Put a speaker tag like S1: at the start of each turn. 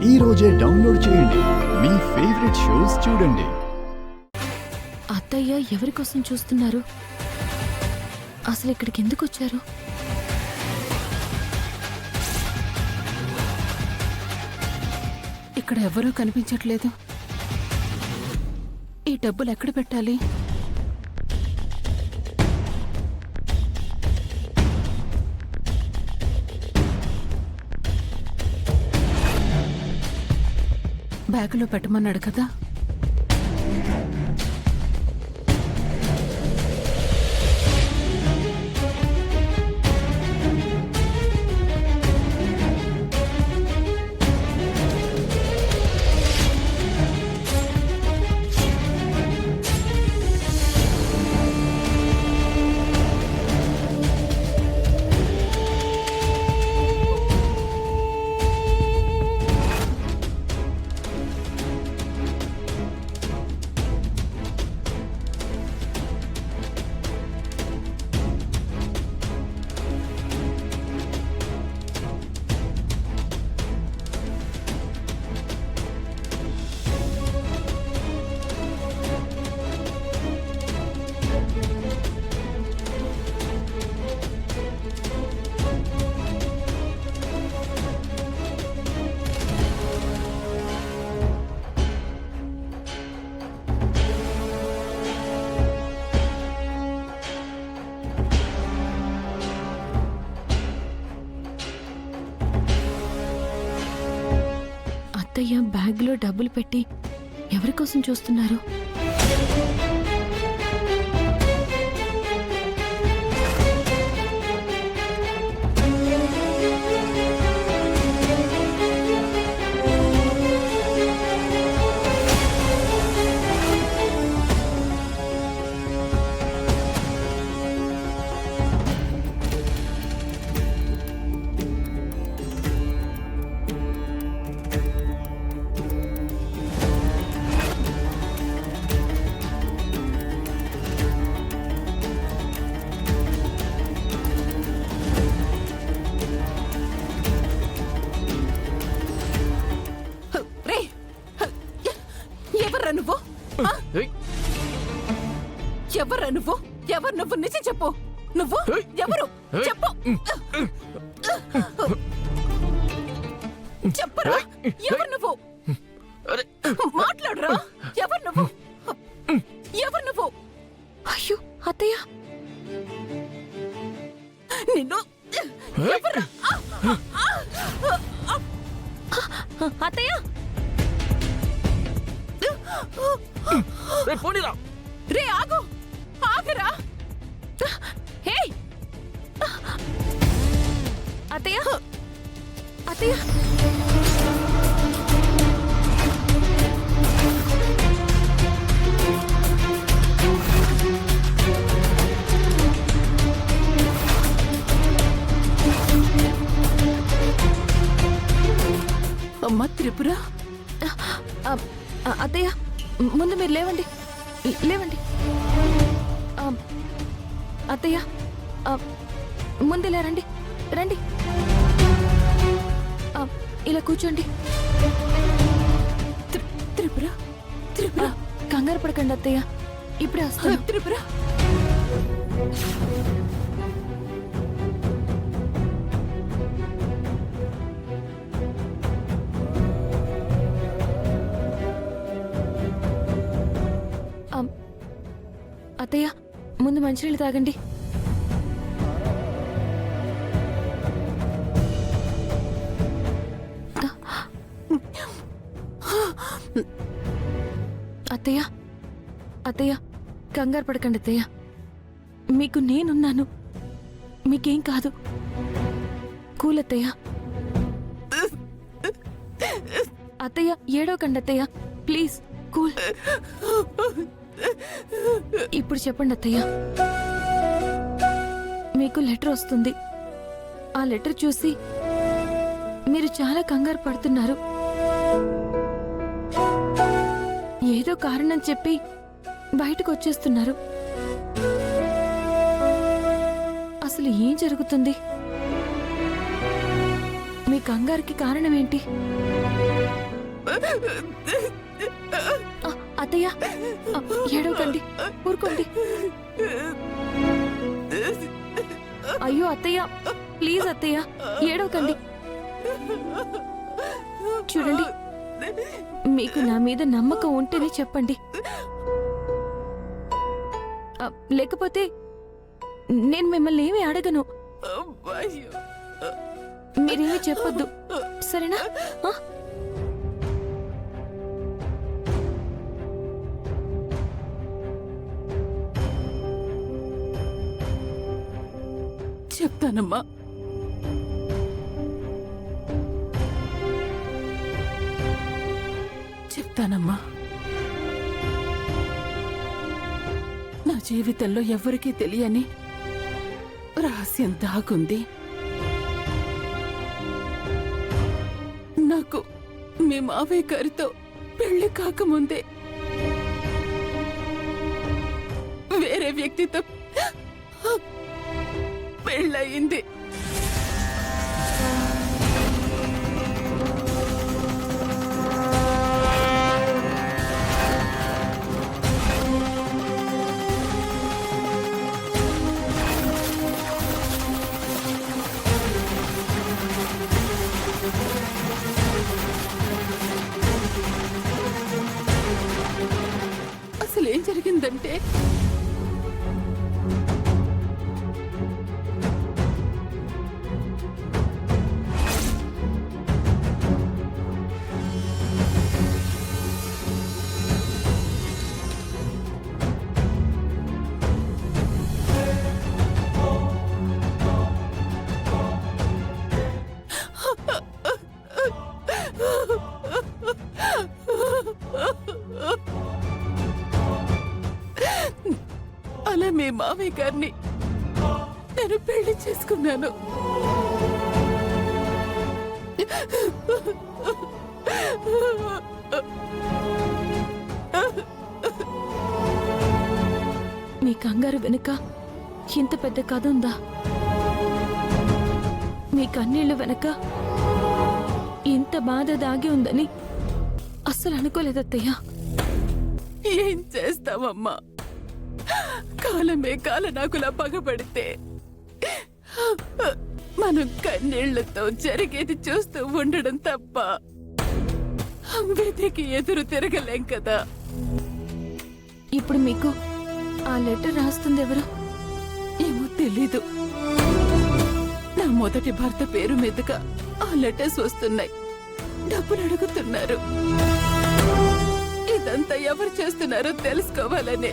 S1: ఈ రోజే డౌన్లోడ్ చేయండి. మీ ఫేవరెట్ షోస్ చూడండి.
S2: అత్తయ్య ఎవరి కోసం చూస్తున్నారు? అసలు ఇక్కడికి ఎందుకు వచ్చారు?
S3: ఇక్కడ ఎవరూ కనిపించట్లేదు. ఈ డబ్బులు ఎక్కడ పెట్టాలి? బ్యాగులో పెట్టమన్నాడు కదా.
S2: అత్తయ్య బ్యాగ్లో డబ్బులు పెట్టి ఎవరి కోసం చూస్తున్నారు?
S3: ఎవరు నువ్వు? ఎవరు నువ్వు? నిజం చెప్పు. నువ్వు ఎవరు? చెప్పు. చెప్పరా? ఎవరు నువ్వు? మాట్లాడరా? ఎవరు నువ్వు? ఎవరు నువ్వు?
S2: అయ్యో అత్తయ్య,
S3: నిన్ను ఎవరు?
S2: అత్తయ్య
S3: రే ఆగు, ఆగరా.
S2: హే అత్తయ్య, అత్తయ్య
S3: అమ్మ త్రిపుర.
S2: అత్తయ్య ముందు మీరు లేవండి, లేవండి. అత్తయ్య ముందు ఇలా రండి, రండి. ఇలా కూర్చోండి.
S3: త్రిపుర, త్రిపుర
S2: కంగారు పడకండి అత్తయ్య, ఇప్పుడే వస్తాను.
S3: త్రిపుర
S2: అత్తయ్య ముందు మంచినీళ్ళు తాగండి. అత్తయ్య, అత్తయ్య కంగారు పడకండి అత్తయ్య, మీకు నేనున్నాను, మీకేం కాదు. కూల్ అత్తయ్య. అత్తయ్య ఏడవకండి అత్తయ్య, ప్లీజ్ కూల్. ఇప్పుడు చెప్పండి అత్తయ్య, మీకు లెటర్ వస్తుంది. ఆ లెటర్ చూసి మీరు చాలా కంగారు పడుతున్నారు. ఏదో కారణం చెప్పి బయటకు వచ్చేస్తున్నారు. అసలు ఏం జరుగుతుంది? మీ కంగారుకి కారణం ఏంటి? ఆ, అత్తయ్య ఆ, ఏడవకండి, ఊరుకోండి. అయ్యో అత్తయ్య, ప్లీజ్ అత్తయ్య, ఏడవకండి. చూడండి, మీకు నా మీద నమ్మకం ఉంటేనే చెప్పండి, లేకపోతే నేను మిమ్మల్ని ఏమీ అడగను. మీరేమీ చెప్పొద్దు, సరేనా? ఆ?
S3: చెప్తానమ్మా. చెప్తానమ్మా. నా జీవితంలో ఎవరికీ తెలియని రహస్యం దాగుంది. నాకు మీ మావయ్య గారితో పెళ్లి కాకముందే వేరే వ్యక్తితో పెళ్ళయింది. అసలు ఏం జరిగిందంటే అలా మీ మామయ్య గారిని నేను పెళ్లి చేసుకున్నాను.
S2: మీ కంగారు వెనుక ఇంత పెద్ద కథ ఉందా? మీ కన్నీళ్లు వెనక ఇంత బాధ దాగి ఉందని అస్సలు అనుకోలేదత్తయ్యా.
S3: ఏం చేస్తావమ్మా? కాలమే కాలనాకులా పగబడితే మనం కన్నీళ్లతో జరిగేది చూస్తూ ఉండడం తప్ప వెతికి ఎదురు తిరగలేం కదా.
S2: ఇప్పుడు మీకు ఆ లెటర్ రాస్తుంది ఎవరు?
S3: ఏమో తెలీదు. నా మొదటి భర్త పేరు మీదుగా ఆ లెటర్స్ వస్తున్నాయి. డబ్బులు అడుగుతున్నారు. ఇదంతా ఎవరు చేస్తున్నారో తెలుసుకోవాలనే.